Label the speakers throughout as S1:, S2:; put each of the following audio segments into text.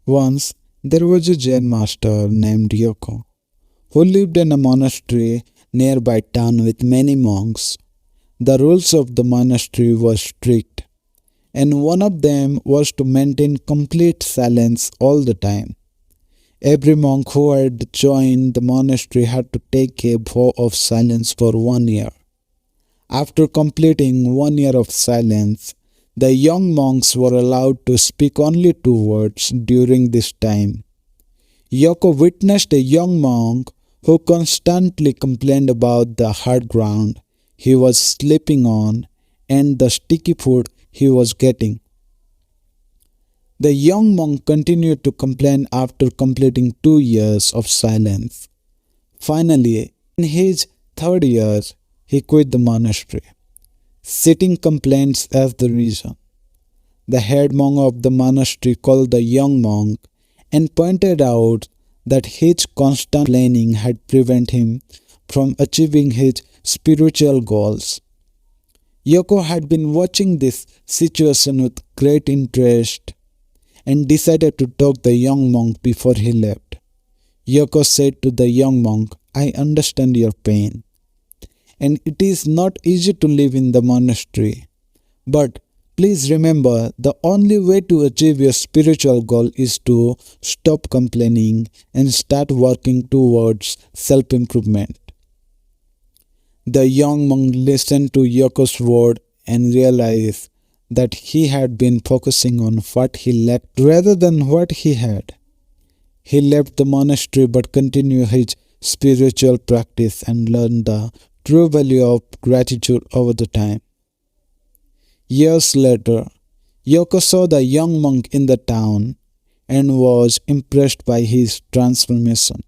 S1: Once, there was a Zen master named Yoko who lived in a monastery nearby town with many monks. The rules of the monastery were strict, and one of them was to maintain complete silence all the time. Every monk who had joined the monastery had to take a vow of silence for 1 year. After completing 1 year of silence, the young monks were allowed to speak only 2 words during this time. Yoko witnessed a young monk who constantly complained about the hard ground he was sleeping on and the sticky food he was getting. The young monk continued to complain after completing 2 years of silence. Finally, in his third year, he quit the monastery, citing complaints as the reason. The head monk of the monastery called the young monk and pointed out that his constant complaining had prevented him from achieving his spiritual goals. Yoko had been watching this situation with great interest and decided to talk the young monk before he left. Yoko said to the young monk, "I understand your pain, and it is not easy to live in the monastery. But please remember, the only way to achieve your spiritual goal is to stop complaining and start working towards self-improvement." The young monk listened to Yoko's word and realized that he had been focusing on what he lacked rather than what he had. He left the monastery but continued his spiritual practice and learned the true value of gratitude over the time. Years later, Yoko saw the young monk in the town and was impressed by his transformation.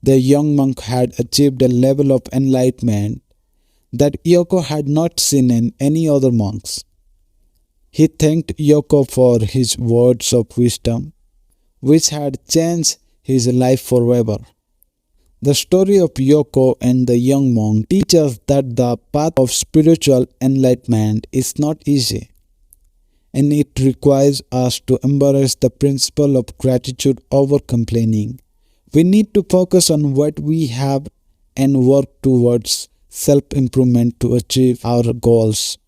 S1: The young monk had achieved a level of enlightenment that Yoko had not seen in any other monks. He thanked Yoko for his words of wisdom, which had changed his life forever. The story of Yoko and the young monk teaches us that the path of spiritual enlightenment is not easy, and it requires us to embrace the principle of gratitude over complaining. We need to focus on what we have and work towards self-improvement to achieve our goals.